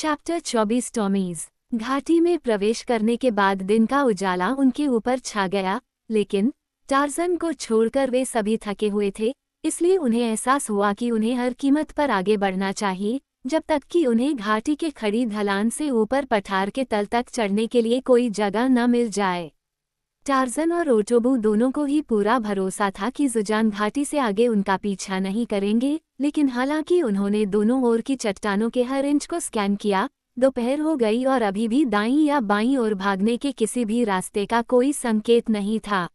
Chapter 24 Tommy's. घाटी में प्रवेश करने के बाद दिन का उजाला उनके ऊपर छा गया, लेकिन टार्ज़न को छोड़कर वे सभी थके हुए थे, इसलिए उन्हें एहसास हुआ कि उन्हें हर कीमत पर आगे बढ़ना चाहिए, जब तक कि उन्हें घाटी के खड़ी ढलान से ऊपर पठार के तल तक चढ़ने के लिए कोई जगह न मिल जाए। टार्ज़न और ओटोबू दोनों को ही पूरा भरोसा था कि जुजान घाटी से आगे उनका पीछा नहीं करेंगे, लेकिन हालांकि उन्होंने दोनों ओर की चट्टानों के हर इंच को स्कैन किया, दोपहर हो गई और अभी भी दाईं या बाईं ओर भागने के किसी भी रास्ते का कोई संकेत नहीं था।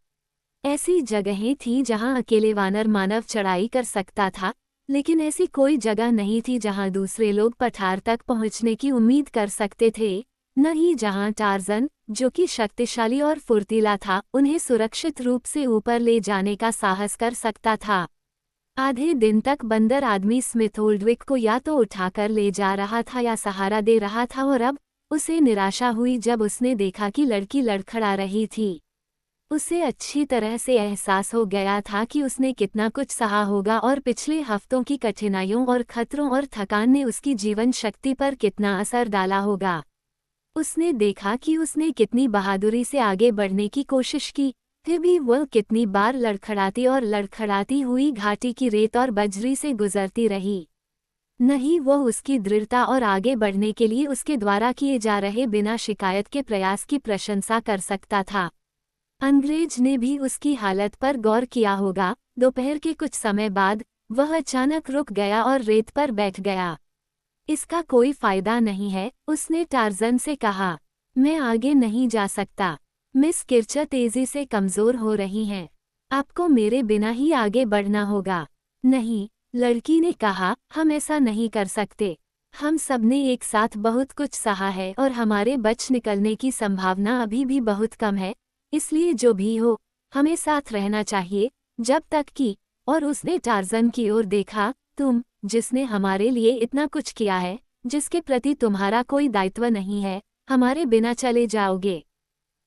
ऐसी जगहें थीं जहां अकेले वानर मानव चढ़ाई कर सकता था, लेकिन ऐसी कोई जगह नहीं थी जहां दूसरे लोग पठार तक पहुंचने की उम्मीद कर सकते थे, न ही जहां टार्ज़न, जो कि शक्तिशाली और फुर्तीला था, उन्हें सुरक्षित रूप से ऊपर ले जाने का साहस कर सकता था। आधे दिन तक बंदर आदमी स्मिथ ओल्डविक को या तो उठाकर ले जा रहा था या सहारा दे रहा था, और अब उसे निराशा हुई जब उसने देखा कि लड़की लड़खड़ा रही थी। उसे अच्छी तरह से एहसास हो गया था कि उसने कितना कुछ सहा होगा और पिछले हफ्तों की कठिनाइयों और खतरों और थकान ने उसकी जीवन शक्ति पर कितना असर डाला होगा। उसने देखा कि उसने कितनी बहादुरी से आगे बढ़ने की कोशिश की, फिर भी वह कितनी बार लड़खड़ाती हुई घाटी की रेत और बजरी से गुजरती रही। नहीं वह उसकी दृढ़ता और आगे बढ़ने के लिए उसके द्वारा किए जा रहे बिना शिकायत के प्रयास की प्रशंसा कर सकता था। अंग्रेज ने भी उसकी हालत पर गौर किया होगा। दोपहर के कुछ समय बाद वह अचानक रुक गया और रेत पर बैठ गया। इसका कोई फायदा नहीं है, उसने टार्ज़न से कहा। मैं आगे नहीं जा सकता। मिस किर्चर तेजी से कमज़ोर हो रही हैं। आपको मेरे बिना ही आगे बढ़ना होगा। नहीं, लड़की ने कहा, हम ऐसा नहीं कर सकते। हम सबने एक साथ बहुत कुछ सहा है और हमारे बच निकलने की संभावना अभी भी बहुत कम है, इसलिए जो भी हो, हमें साथ रहना चाहिए, जब तक कि, और उसने टार्ज़न की ओर देखा, तुम, जिसने हमारे लिए इतना कुछ किया है, जिसके प्रति तुम्हारा कोई दायित्व नहीं है, हमारे बिना चले जाओगे।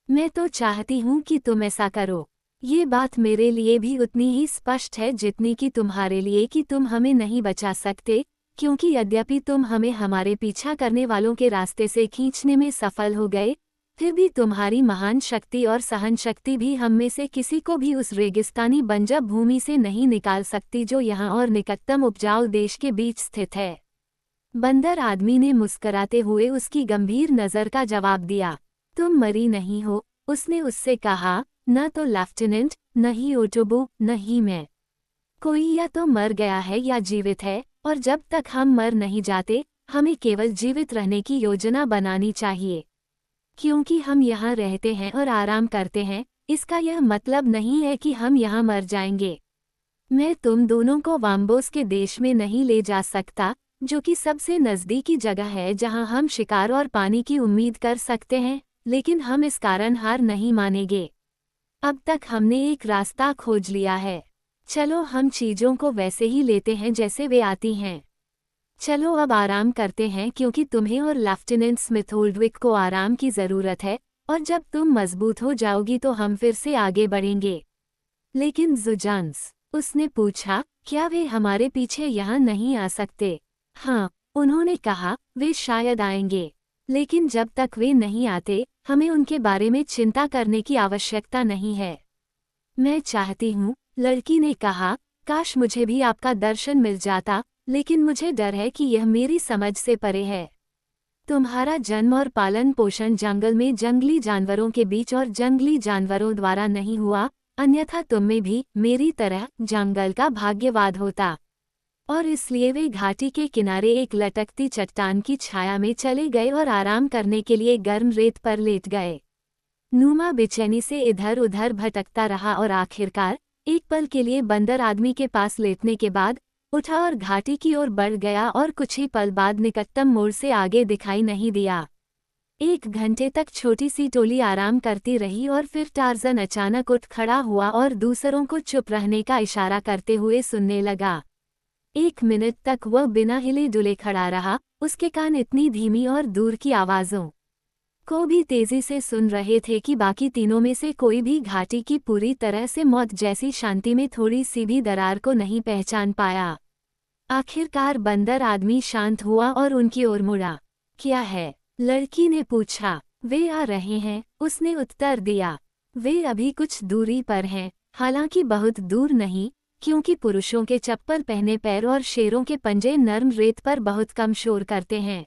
मैं तो चाहती हूँ कि तुम ऐसा करो। ये बात मेरे लिए भी उतनी ही स्पष्ट है जितनी कि तुम्हारे लिए कि तुम हमें नहीं बचा सकते, क्योंकि यद्यपि तुम हमें हमारे पीछा करने वालों के रास्ते से खींचने में सफल हो गए, फिर भी तुम्हारी महान शक्ति और सहन शक्ति भी हम में से किसी को भी उस रेगिस्तानी बंजर भूमि से नहीं निकाल सकती जो यहाँ और निकटतम उपजाऊ देश के बीच स्थित है। बंदर आदमी ने मुस्कराते हुए उसकी गंभीर नज़र का जवाब दिया। तुम मरी नहीं हो, उसने उससे कहा, न तो लेफ्टिनेंट, न ही ओटोबू, न ही मैं। कोई या तो मर गया है या जीवित है, और जब तक हम मर नहीं जाते, हमें केवल जीवित रहने की योजना बनानी चाहिए। क्योंकि हम यहाँ रहते हैं और आराम करते हैं, इसका यह मतलब नहीं है कि हम यहाँ मर जाएंगे। मैं तुम दोनों को वाम्बोस के देश में नहीं ले जा सकता, जो कि सबसे नज़दीकी जगह है जहाँ हम शिकार और पानी की उम्मीद कर सकते हैं, लेकिन हम इस कारण हार नहीं मानेंगे। अब तक हमने एक रास्ता खोज लिया है। चलो हम चीज़ों को वैसे ही लेते हैं जैसे वे आती हैं। चलो अब आराम करते हैं, क्योंकि तुम्हें और लेफ्टिनेंट स्मिथ ओल्डविक को आराम की ज़रूरत है, और जब तुम मजबूत हो जाओगी तो हम फिर से आगे बढ़ेंगे। लेकिन जुजान्स, उसने पूछा, क्या वे हमारे पीछे यहाँ नहीं आ सकते? हाँ, उन्होंने कहा, वे शायद आएंगे, लेकिन जब तक वे नहीं आते, हमें उनके बारे में चिंता करने की आवश्यकता नहीं है। मैं चाहती हूँ, लड़की ने कहा, काश मुझे भी आपका दर्शन मिल जाता, लेकिन मुझे डर है कि यह मेरी समझ से परे है। तुम्हारा जन्म और पालन पोषण जंगल में जंगली जानवरों के बीच और जंगली जानवरों द्वारा नहीं हुआ, अन्यथा तुम में भी, मेरी तरह, जंगल का भाग्यवाद होता। और इसलिए वे घाटी के किनारे एक लटकती चट्टान की छाया में चले गए और आराम करने के लिए गर्म रेत पर लेट गए। नूमा बेचैनी से इधर उधर भटकता रहा और आखिरकार, एक पल के लिए बंदर आदमी के पास लेटने के बाद, उठा और घाटी की ओर बढ़ गया और कुछ ही पल बाद निकटतम मोड़ से आगे दिखाई नहीं दिया। 1 घंटे तक छोटी सी टोली आराम करती रही और फिर टार्ज़न अचानक उठ खड़ा हुआ और दूसरों को चुप रहने का इशारा करते हुए सुनने लगा। 1 मिनट तक वह बिना हिले डुले खड़ा रहा, उसके कान इतनी धीमी और दूर की आवाज़ों को भी तेजी से सुन रहे थे कि बाकी तीनों में से कोई भी घाटी की पूरी तरह से मौत जैसी शांति में थोड़ी सी भी दरार को नहीं पहचान पाया। आखिरकार बंदर आदमी शांत हुआ और उनकी ओर मुड़ा। क्या है? लड़की ने पूछा। वे आ रहे हैं, उसने उत्तर दिया। वे अभी कुछ दूरी पर हैं, हालांकि बहुत दूर नहीं, क्योंकि पुरुषों के चप्पल पहने पैर और शेरों के पंजे नर्म रेत पर बहुत कम शोर करते हैं।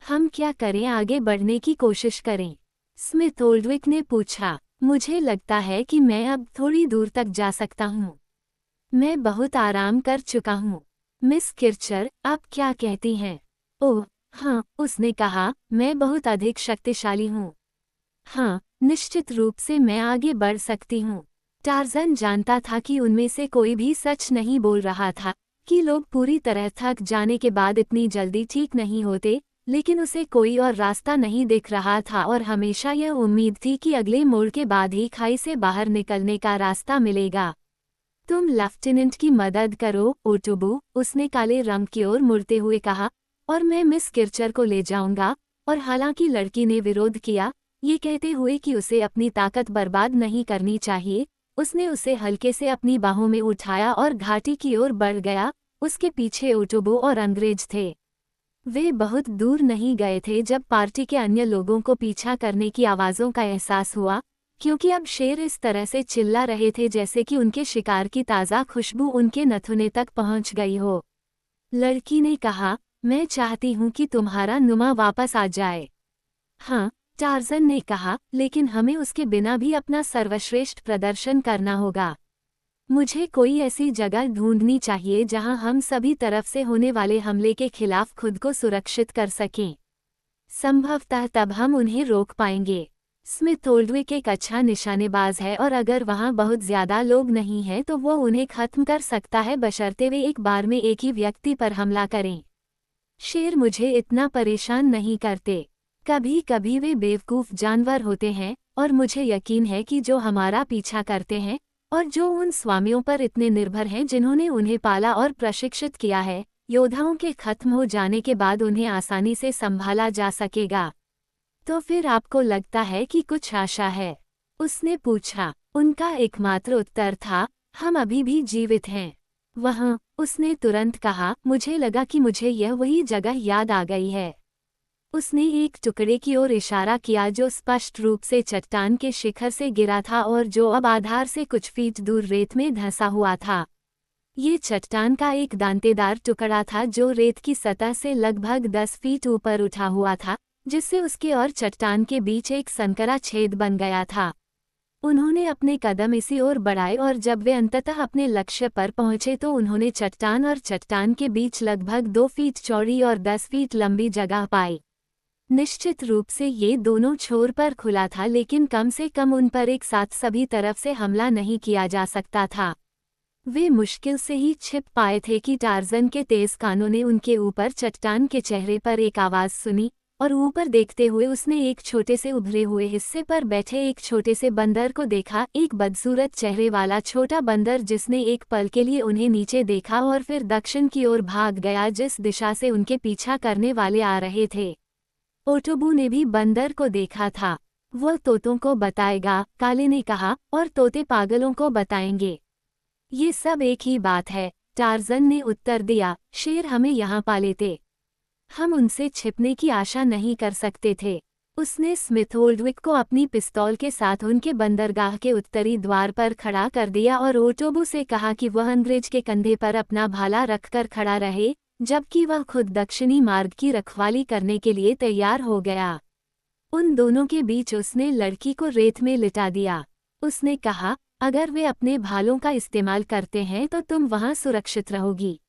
हम क्या करें, आगे बढ़ने की कोशिश करें? स्मिथ ओल्डविक ने पूछा। मुझे लगता है कि मैं अब थोड़ी दूर तक जा सकता हूँ। मैं बहुत आराम कर चुका हूँ। मिस किर्चर, आप क्या कहती हैं? ओह, हाँ, उसने कहा, मैं बहुत अधिक शक्तिशाली हूँ। हाँ, निश्चित रूप से मैं आगे बढ़ सकती हूँ। टार्ज़न जानता था कि उनमें से कोई भी सच नहीं बोल रहा था, कि लोग पूरी तरह थक जाने के बाद इतनी जल्दी ठीक नहीं होते, लेकिन उसे कोई और रास्ता नहीं दिख रहा था और हमेशा यह उम्मीद थी कि अगले मोड़ के बाद ही खाई से बाहर निकलने का रास्ता मिलेगा। तुम लेफ्टिनेंट की मदद करो, ओटोबू, उसने काले रंग की ओर मुड़ते हुए कहा, और मैं मिस किर्चर को ले जाऊंगा। और हालांकि लड़की ने विरोध किया, ये कहते हुए कि उसे अपनी ताकत बर्बाद नहीं करनी चाहिए, उसने उसे हल्के से अपनी बाहों में उठाया और घाटी की ओर बढ़ गया। उसके पीछे ओटोबू और अंग्रेज थे। वे बहुत दूर नहीं गए थे जब पार्टी के अन्य लोगों को पीछा करने की आवाज़ों का एहसास हुआ, क्योंकि अब शेर इस तरह से चिल्ला रहे थे जैसे कि उनके शिकार की ताज़ा खुशबू उनके नथुने तक पहुंच गई हो। लड़की ने कहा, मैं चाहती हूं कि तुम्हारा नुमा वापस आ जाए। हाँ, टार्ज़न ने कहा, लेकिन हमें उसके बिना भी अपना सर्वश्रेष्ठ प्रदर्शन करना होगा। मुझे कोई ऐसी जगह ढूंढनी चाहिए जहां हम सभी तरफ से होने वाले हमले के खिलाफ खुद को सुरक्षित कर सकें। संभवतः तब हम उन्हें रोक पाएंगे। स्मिथ ओल्डविक एक अच्छा निशानेबाज है और अगर वहां बहुत ज्यादा लोग नहीं हैं तो वो उन्हें खत्म कर सकता है, बशर्ते वे एक बार में एक ही व्यक्ति पर हमला करें। शेर मुझे इतना परेशान नहीं करते। कभी कभी वे बेवकूफ़ जानवर होते हैं, और मुझे यकीन है कि जो हमारा पीछा करते हैं और जो उन स्वामियों पर इतने निर्भर हैं जिन्होंने उन्हें पाला और प्रशिक्षित किया है, योद्धाओं के खत्म हो जाने के बाद उन्हें आसानी से संभाला जा सकेगा। तो फिर आपको लगता है कि कुछ आशा है? उसने पूछा। उनका एकमात्र उत्तर था, हम अभी भी जीवित हैं। वहाँ, उसने तुरंत कहा, मुझे लगा कि मुझे यह वही जगह याद आ गई है। उसने एक टुकड़े की ओर इशारा किया जो स्पष्ट रूप से चट्टान के शिखर से गिरा था और जो अब आधार से कुछ फीट दूर रेत में धंसा हुआ था। ये चट्टान का एक दांतेदार टुकड़ा था जो रेत की सतह से लगभग 10 फीट ऊपर उठा हुआ था, जिससे उसके और चट्टान के बीच एक संकरा छेद बन गया था। उन्होंने अपने कदम इसी ओर बढ़ाए और जब वे अंततः अपने लक्ष्य पर पहुंचे तो उन्होंने चट्टान और चट्टान के बीच लगभग 2 फीट चौड़ी और 10 फीट लंबी जगह पाई। निश्चित रूप से ये दोनों छोर पर खुला था, लेकिन कम से कम उन पर एक साथ सभी तरफ से हमला नहीं किया जा सकता था। वे मुश्किल से ही छिप पाए थे कि टार्ज़न के तेज कानों ने उनके ऊपर चट्टान के चेहरे पर एक आवाज़ सुनी, और ऊपर देखते हुए उसने एक छोटे से उभरे हुए हिस्से पर बैठे एक छोटे से बंदर को देखा, एक बदसूरत चेहरे वाला छोटा बंदर जिसने एक पल के लिए उन्हें नीचे देखा और फिर दक्षिण की ओर भाग गया जिस दिशा से उनके पीछा करने वाले आ रहे थे। ओटोबू ने भी बंदर को देखा था। वह तोतों को बताएगा, काले ने कहा, और तोते पागलों को बताएंगे। ये सब एक ही बात है, टार्ज़न ने उत्तर दिया, शेर हमें यहाँ पा लेते। हम उनसे छिपने की आशा नहीं कर सकते थे। उसने स्मिथ ओल्डविक को अपनी पिस्तौल के साथ उनके बंदरगाह के उत्तरी द्वार पर खड़ा कर दिया और ओटोबू से कहा कि वह अंग्रेज के कंधे पर अपना भाला रखकर खड़ा रहे, जबकि वह खुद दक्षिणी मार्ग की रखवाली करने के लिए तैयार हो गया। उन दोनों के बीच उसने लड़की को रेत में लिटा दिया। उसने कहा, अगर वे अपने भालों का इस्तेमाल करते हैं तो तुम वहां सुरक्षित रहोगी।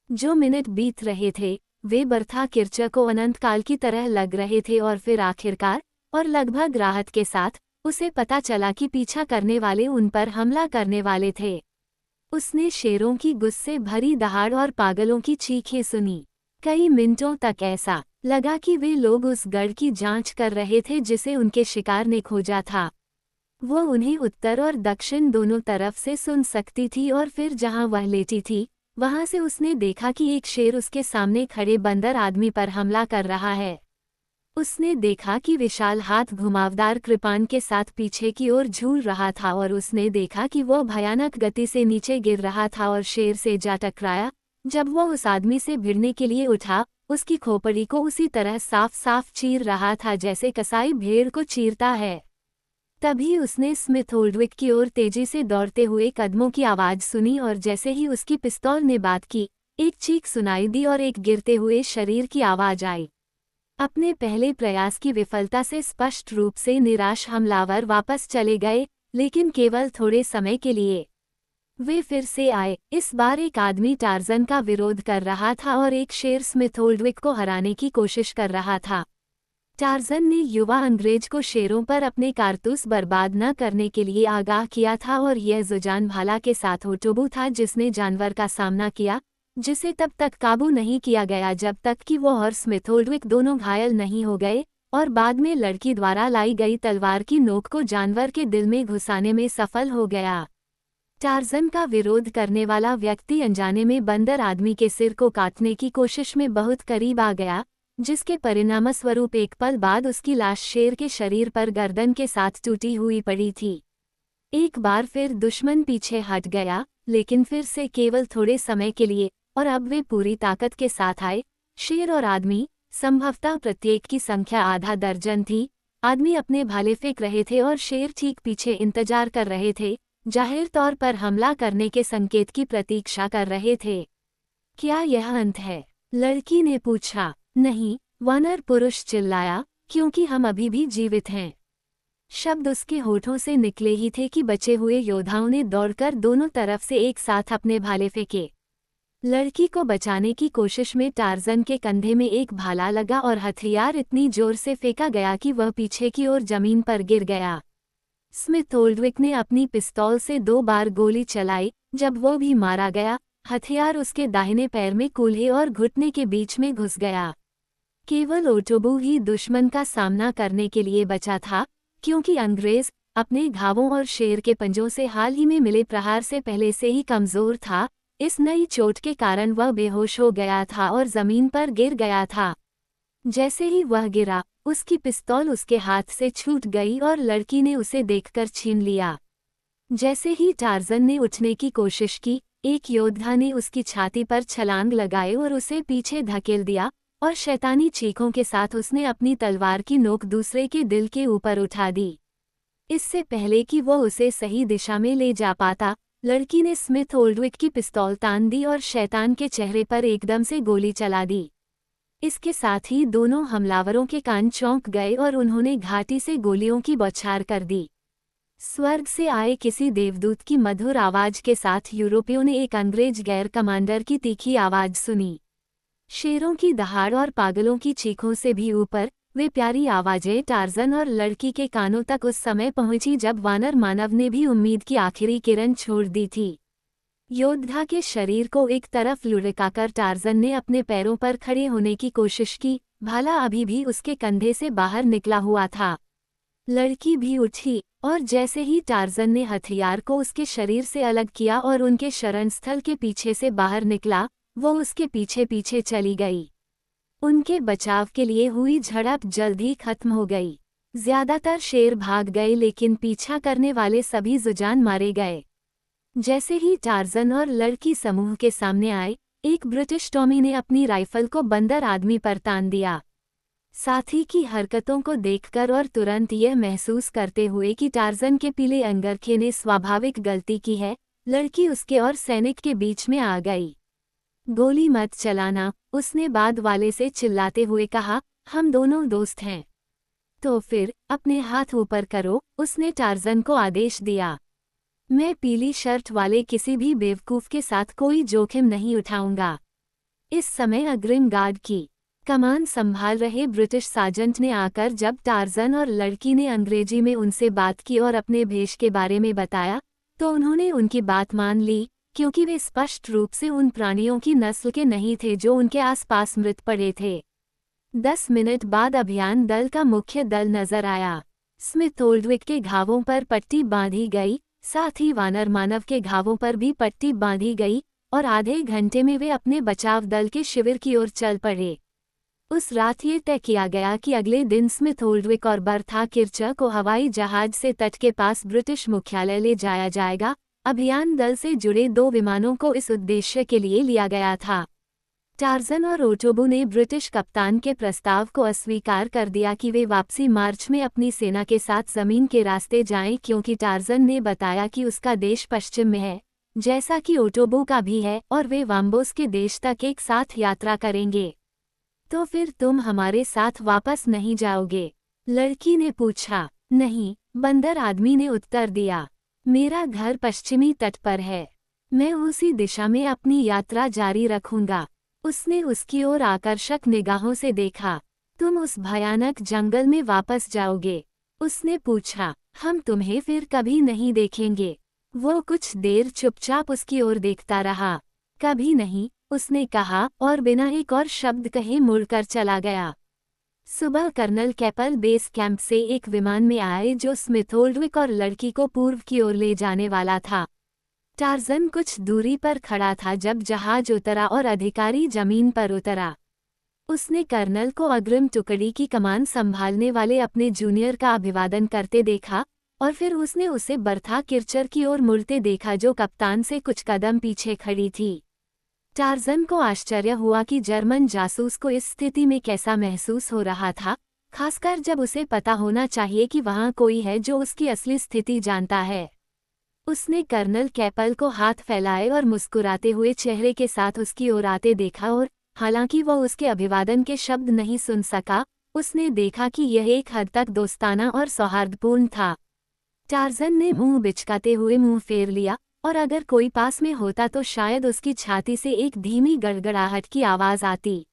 जो मिनट बीत रहे थे, वे बर्था किर्चर को अनंतकाल की तरह लग रहे थे और फिर आखिरकार, और लगभग राहत के साथ, उसे पता चला कि पीछा करने वाले उन पर हमला करने वाले थे। उसने शेरों की गुस्से भरी दहाड़ और पागलों की चीखें सुनी। कई मिनटों तक ऐसा लगा कि वे लोग उस गढ़ की जांच कर रहे थे जिसे उनके शिकार ने खोजा था। वो उन्हें उत्तर और दक्षिण दोनों तरफ से सुन सकती थी और फिर जहां वह लेटी थी, वहां से उसने देखा कि एक शेर उसके सामने खड़े बंदर आदमी पर हमला कर रहा है। उसने देखा कि विशाल हाथ घुमावदार कृपान के साथ पीछे की ओर झूल रहा था और उसने देखा कि वह भयानक गति से नीचे गिर रहा था और शेर से जा टकराया। जब वह उस आदमी से भिड़ने के लिए उठा, उसकी खोपड़ी को उसी तरह साफ साफ चीर रहा था जैसे कसाई भेड़ को चीरता है। तभी उसने स्मिथ ओल्डविक की ओर तेजी से दौड़ते हुए कदमों की आवाज सुनी और जैसे ही उसकी पिस्तौल ने बात की, एक चीख सुनाई दी और एक गिरते हुए शरीर की आवाज आई। अपने पहले प्रयास की विफलता से स्पष्ट रूप से निराश हमलावर वापस चले गए, लेकिन केवल थोड़े समय के लिए। वे फिर से आए। इस बार एक आदमी टार्जन का विरोध कर रहा था और एक शेर स्मिथ ओल्डविक को हराने की कोशिश कर रहा था। टार्जन ने युवा अंग्रेज को शेरों पर अपने कारतूस बर्बाद न करने के लिए आगाह किया था और यह जुजान भाला के साथ ओटोबू था जिसने जानवर का सामना किया, जिसे तब तक काबू नहीं किया गया जब तक कि वो और स्मिथ ओल्डविक दोनों घायल नहीं हो गए और बाद में लड़की द्वारा लाई गई तलवार की नोक को जानवर के दिल में घुसाने में सफल हो गया। टार्जन का विरोध करने वाला व्यक्ति अनजाने में बंदर आदमी के सिर को काटने की कोशिश में बहुत करीब आ गया, जिसके परिणामस्वरूप एक पल बाद उसकी लाश शेर के शरीर पर गर्दन के साथ टूटी हुई पड़ी थी। एक बार फिर दुश्मन पीछे हट गया, लेकिन फिर से केवल थोड़े समय के लिए, और अब वे पूरी ताकत के साथ आए। शेर और आदमी, संभवतः प्रत्येक की संख्या आधा दर्जन थी। आदमी अपने भाले फेंक रहे थे और शेर ठीक पीछे इंतजार कर रहे थे, जाहिर तौर पर हमला करने के संकेत की प्रतीक्षा कर रहे थे। क्या यह अंत है? लड़की ने पूछा। नहीं, वानर पुरुष चिल्लाया, क्योंकि हम अभी भी जीवित हैं। शब्द उसके होठों से निकले ही थे कि बचे हुए योद्धाओं ने दौड़कर दोनों तरफ से एक साथ अपने भाले फेंके। लड़की को बचाने की कोशिश में टार्जन के कंधे में एक भाला लगा और हथियार इतनी जोर से फेंका गया कि वह पीछे की ओर जमीन पर गिर गया। स्मिथ ओल्डविक ने अपनी पिस्तौल से 2 बार गोली चलाई। जब वो भी मारा गया, हथियार उसके दाहिने पैर में कूल्हे और घुटने के बीच में घुस गया। केवल ओटोबू ही दुश्मन का सामना करने के लिए बचा था, क्योंकि अंग्रेज अपने घावों और शेर के पंजों से हाल ही में मिले प्रहार से पहले से ही कमजोर था। इस नई चोट के कारण वह बेहोश हो गया था और जमीन पर गिर गया था। जैसे ही वह गिरा, उसकी पिस्तौल उसके हाथ से छूट गई और लड़की ने उसे देखकर छीन लिया। जैसे ही टार्जन ने उठने की कोशिश की, एक योद्धा ने उसकी छाती पर छलांग लगाई और उसे पीछे धकेल दिया, और शैतानी चीखों के साथ उसने अपनी तलवार की नोक दूसरे के दिल के ऊपर उठा दी। इससे पहले कि वो उसे सही दिशा में ले जा पाता, लड़की ने स्मिथ ओल्डविक की पिस्तौल तान दी और शैतान के चेहरे पर एकदम से गोली चला दी। इसके साथ ही दोनों हमलावरों के कान चौंक गए और उन्होंने घाटी से गोलियों की बौछार कर दी। स्वर्ग से आए किसी देवदूत की मधुर आवाज के साथ यूरोपियों ने एक अंग्रेज गैर कमांडर की तीखी आवाज सुनी। शेरों की दहाड़ और पागलों की चीखों से भी ऊपर, वे प्यारी आवाजें टार्जन और लड़की के कानों तक उस समय पहुंची जब वानर मानव ने भी उम्मीद की आखिरी किरण छोड़ दी थी। योद्धा के शरीर को एक तरफ लुढ़काकर टार्जन ने अपने पैरों पर खड़े होने की कोशिश की। भाला अभी भी उसके कंधे से बाहर निकला हुआ था। लड़की भी उठी, और जैसे ही टार्जन ने हथियार को उसके शरीर से अलग किया और उनके शरणस्थल के पीछे से बाहर निकला, वो उसके पीछे पीछे चली गई। उनके बचाव के लिए हुई झड़प जल्द ही खत्म हो गई। ज्यादातर शेर भाग गए, लेकिन पीछा करने वाले सभी जुजान मारे गए। जैसे ही टार्जन और लड़की समूह के सामने आए, एक ब्रिटिश टॉमी ने अपनी राइफल को बंदर आदमी पर तान दिया। साथी की हरकतों को देखकर और तुरंत यह महसूस करते हुए कि टार्जन के पीले अंगरखे ने स्वाभाविक गलती की है, लड़की उसके और सैनिक के बीच में आ गई। गोली मत चलाना, उसने बाद वाले से चिल्लाते हुए कहा, हम दोनों दोस्त हैं। तो फिर अपने हाथ ऊपर करो, उसने टार्जन को आदेश दिया। मैं पीली शर्ट वाले किसी भी बेवकूफ के साथ कोई जोखिम नहीं उठाऊंगा। इस समय अग्रिम गार्ड की कमान संभाल रहे ब्रिटिश सार्जेंट ने आकर जब टार्जन और लड़की ने अंग्रेजी में उनसे बात की और अपने भेष के बारे में बताया, तो उन्होंने उनकी बात मान ली, क्योंकि वे स्पष्ट रूप से उन प्राणियों की नस्ल के नहीं थे जो उनके आसपास मृत पड़े थे। 10 मिनट बाद अभियान दल का मुख्य दल नजर आया। स्मिथ ओल्डविक के घावों पर पट्टी बांधी गई, साथ ही वानर मानव के घावों पर भी पट्टी बांधी गई, और आधे घंटे में वे अपने बचाव दल के शिविर की ओर चल पड़े। उस रात ये तय किया गया कि अगले दिन स्मिथ ओल्डविक और बर्था किर्चर को हवाई जहाज से तट के पास ब्रिटिश मुख्यालय ले जाया जाएगा। अभियान दल से जुड़े 2 विमानों को इस उद्देश्य के लिए लिया गया था। टार्जन और ओटोबो ने ब्रिटिश कप्तान के प्रस्ताव को अस्वीकार कर दिया कि वे वापसी मार्च में अपनी सेना के साथ जमीन के रास्ते जाएं, क्योंकि टार्जन ने बताया कि उसका देश पश्चिम में है, जैसा कि ओटोबो का भी है, और वे वाम्बोस के देश तक एक साथ यात्रा करेंगे। तो फिर तुम हमारे साथ वापस नहीं जाओगे? लड़की ने पूछा। नहीं, बंदर आदमी ने उत्तर दिया। मेरा घर पश्चिमी तट पर है, मैं उसी दिशा में अपनी यात्रा जारी रखूंगा। उसने उसकी ओर आकर्षक निगाहों से देखा। तुम उस भयानक जंगल में वापस जाओगे? उसने पूछा। हम तुम्हें फिर कभी नहीं देखेंगे। वो कुछ देर चुपचाप उसकी ओर देखता रहा। कभी नहीं, उसने कहा, और बिना एक और शब्द कहे मुड़कर चला गया। सुबह कर्नल कैपल बेस कैंप से एक विमान में आए जो स्मिथ ओल्डविक और लड़की को पूर्व की ओर ले जाने वाला था। टार्जन कुछ दूरी पर खड़ा था जब जहाज उतरा और अधिकारी जमीन पर उतरा। उसने कर्नल को अग्रिम टुकड़ी की कमान संभालने वाले अपने जूनियर का अभिवादन करते देखा, और फिर उसने उसे बर्था किर्चर की ओर मुड़ते देखा जो कप्तान से कुछ कदम पीछे खड़ी थी। टार्जन को आश्चर्य हुआ कि जर्मन जासूस को इस स्थिति में कैसा महसूस हो रहा था, खासकर जब उसे पता होना चाहिए कि वहां कोई है जो उसकी असली स्थिति जानता है। उसने कर्नल कैपल को हाथ फैलाए और मुस्कुराते हुए चेहरे के साथ उसकी ओर आते देखा, और हालांकि वह उसके अभिवादन के शब्द नहीं सुन सका, उसने देखा कि यह एक हद तक दोस्ताना और सौहार्दपूर्ण था। टार्जन ने मुंह बिचकाते हुए मुंह फेर लिया, और अगर कोई पास में होता तो शायद उसकी छाती से एक धीमी गड़गड़ाहट की आवाज आती।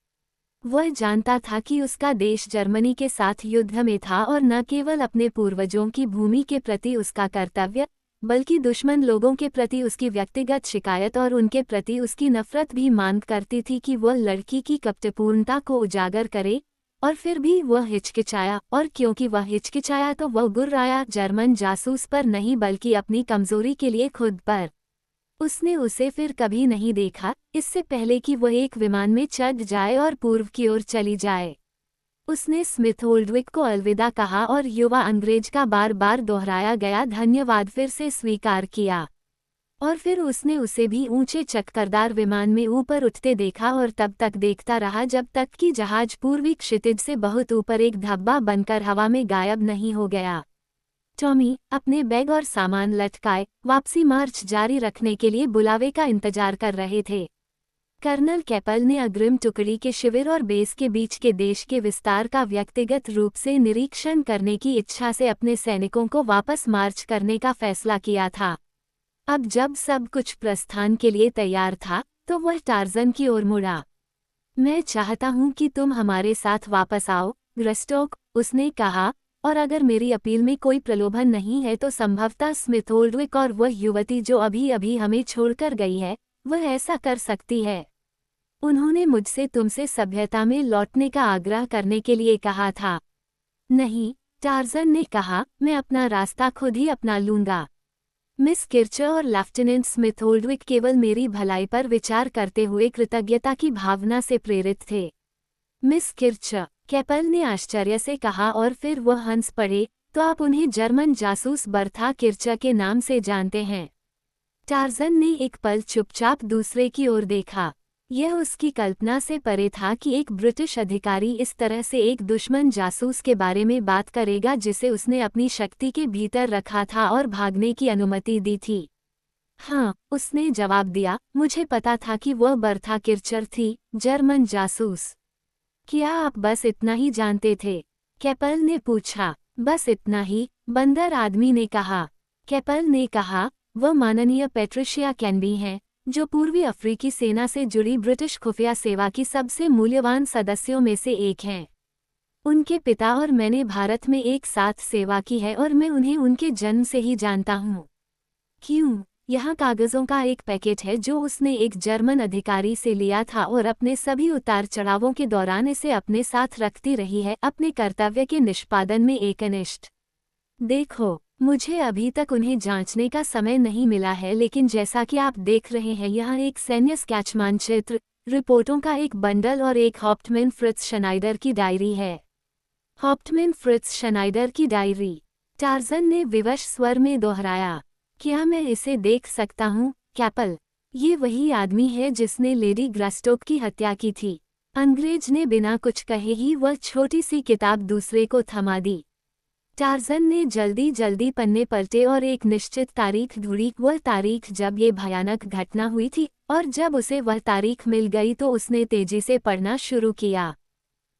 वह जानता था कि उसका देश जर्मनी के साथ युद्ध में था, और न केवल अपने पूर्वजों की भूमि के प्रति उसका कर्तव्य, बल्कि दुश्मन लोगों के प्रति उसकी व्यक्तिगत शिकायत और उनके प्रति उसकी नफरत भी मांग करती थी कि वह लड़की की कपटपूर्णता को उजागर करे। और फिर भी वह हिचकिचाया, और क्योंकि वह हिचकिचाया तो वह गुर्राया जर्मन जासूस पर नहीं बल्कि अपनी कमजोरी के लिए खुद पर। उसने उसे फिर कभी नहीं देखा, इससे पहले कि वह एक विमान में चढ़ जाए और पूर्व की ओर चली जाए। उसने स्मिथ ओल्डविक को अलविदा कहा और युवा अंग्रेज का बार बार दोहराया गया धन्यवाद फिर से स्वीकार किया। और फिर उसने उसे भी ऊंचे चक्करदार विमान में ऊपर उठते देखा, और तब तक देखता रहा जब तक कि जहाज पूर्वी क्षितिज से बहुत ऊपर एक धब्बा बनकर हवा में गायब नहीं हो गया। टॉमी अपने बैग और सामान लटकाए वापसी मार्च जारी रखने के लिए बुलावे का इंतजार कर रहे थे। कर्नल कैपल ने अग्रिम टुकड़ी के शिविर और बेस के बीच के देश के विस्तार का व्यक्तिगत रूप से निरीक्षण करने की इच्छा से अपने सैनिकों को वापस मार्च करने का फैसला किया था। अब जब सब कुछ प्रस्थान के लिए तैयार था, तो वह टार्जन की ओर मुड़ा। मैं चाहता हूं कि तुम हमारे साथ वापस आओ, ग्रस्टोक, उसने कहा, और अगर मेरी अपील में कोई प्रलोभन नहीं है तो संभवतः स्मिथ ओल्डविक और वह युवती जो अभी अभी हमें छोड़कर गई है, वह ऐसा कर सकती है। उन्होंने मुझसे तुमसे सभ्यता में लौटने का आग्रह करने के लिए कहा था। नहीं, टार्जन ने कहा, मैं अपना रास्ता खुद ही अपना लूंगा। मिस किर्चर और लेफ्टिनेंट स्मिथ ओल्डविक केवल मेरी भलाई पर विचार करते हुए कृतज्ञता की भावना से प्रेरित थे। मिस किर्चर, कैपल ने आश्चर्य से कहा, और फिर वह हंस पड़े, तो आप उन्हें जर्मन जासूस बर्था किर्चर के नाम से जानते हैं? टार्जन ने एक पल चुपचाप दूसरे की ओर देखा। यह उसकी कल्पना से परे था कि एक ब्रिटिश अधिकारी इस तरह से एक दुश्मन जासूस के बारे में बात करेगा जिसे उसने अपनी शक्ति के भीतर रखा था और भागने की अनुमति दी थी। हाँ, उसने जवाब दिया, मुझे पता था कि वह बर्था किर्चर थी, जर्मन जासूस। क्या आप बस इतना ही जानते थे? कैपल ने पूछा। बस इतना ही, बंदर आदमी ने कहा। कैपल ने कहा, वह माननीय पैट्रिशिया कैनबी हैं, जो पूर्वी अफ्रीकी सेना से जुड़ी ब्रिटिश खुफिया सेवा की सबसे मूल्यवान सदस्यों में से एक हैं। उनके पिता और मैंने भारत में एक साथ सेवा की है और मैं उन्हें उनके जन्म से ही जानता हूँ। क्यों? यहाँ कागजों का एक पैकेट है जो उसने एक जर्मन अधिकारी से लिया था और अपने सभी उतार चढ़ावों के दौरान इसे अपने साथ रखती रही है, अपने कर्तव्य के निष्पादन में एकनिष्ठ। देखो, मुझे अभी तक उन्हें जांचने का समय नहीं मिला है, लेकिन जैसा कि आप देख रहे हैं यहाँ एक सैन्य स्केच मानचित्र, रिपोर्टों का एक बंडल और एक हॉप्टमैन फ्रिट्ज शनाइडर की डायरी है। हॉप्टमैन फ्रिट्ज शनाइडर की डायरी, टार्जन ने विवश स्वर में दोहराया। क्या मैं इसे देख सकता हूँ, कैपल? ये वही आदमी है जिसने लेडी ग्रास्टोक की हत्या की थी। अंग्रेज ने बिना कुछ कहे ही वह छोटी सी किताब दूसरे को थमा दी। टार्ज़न ने जल्दी जल्दी पन्ने पलटे और एक निश्चित तारीख ढूंढी, वह तारीख जब ये भयानक घटना हुई थी, और जब उसे वह तारीख मिल गई तो उसने तेजी से पढ़ना शुरू किया।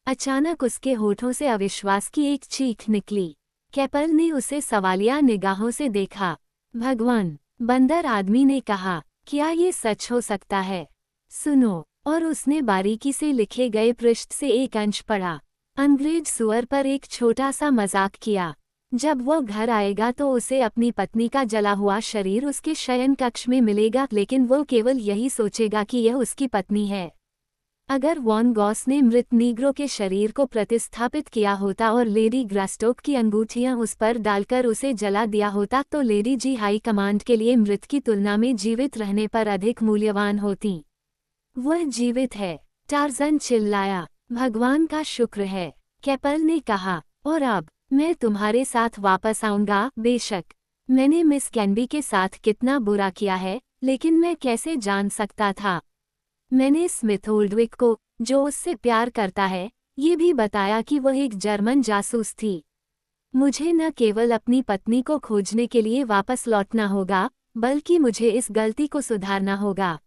अचानक उसके होठों से अविश्वास की एक चीख निकली। कैपल ने उसे सवालिया निगाहों से देखा। भगवान! बंदर आदमी ने कहा, क्या ये सच हो सकता है? सुनो। और उसने बारीकी से लिखे गए पृष्ठ से एक अंश पढ़ा। अंग्रेज सुअर पर एक छोटा सा मजाक किया। जब वो घर आएगा तो उसे अपनी पत्नी का जला हुआ शरीर उसके शयन कक्ष में मिलेगा, लेकिन वो केवल यही सोचेगा कि यह उसकी पत्नी है। अगर वॉन गॉस ने मृत नीग्रो के शरीर को प्रतिस्थापित किया होता और लेडी ग्रास्टोक की अंगूठियां उस पर डालकर उसे जला दिया होता तो लेडी जी हाई कमांड के लिए मृत की तुलना में जीवित रहने पर अधिक मूल्यवान होती। वह जीवित है, टार्ज़न चिल्लाया। भगवान का शुक्र है, कैपल ने कहा। और अब मैं तुम्हारे साथ वापस आऊंगा। बेशक मैंने मिस कैनबी के साथ कितना बुरा किया है, लेकिन मैं कैसे जान सकता था? मैंने स्मिथ ओल्डविक को, जो उससे प्यार करता है, ये भी बताया कि वह एक जर्मन जासूस थी। मुझे न केवल अपनी पत्नी को खोजने के लिए वापस लौटना होगा, बल्कि मुझे इस गलती को सुधारना होगा।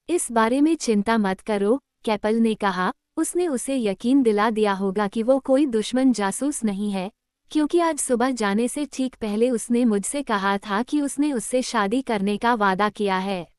इस बारे में चिंता मत करो, कैपल ने कहा। उसने उसे यकीन दिला दिया होगा कि वो कोई दुश्मन जासूस नहीं है, क्योंकि आज सुबह जाने से ठीक पहले उसने मुझसे कहा था कि उसने उससे शादी करने का वादा किया है।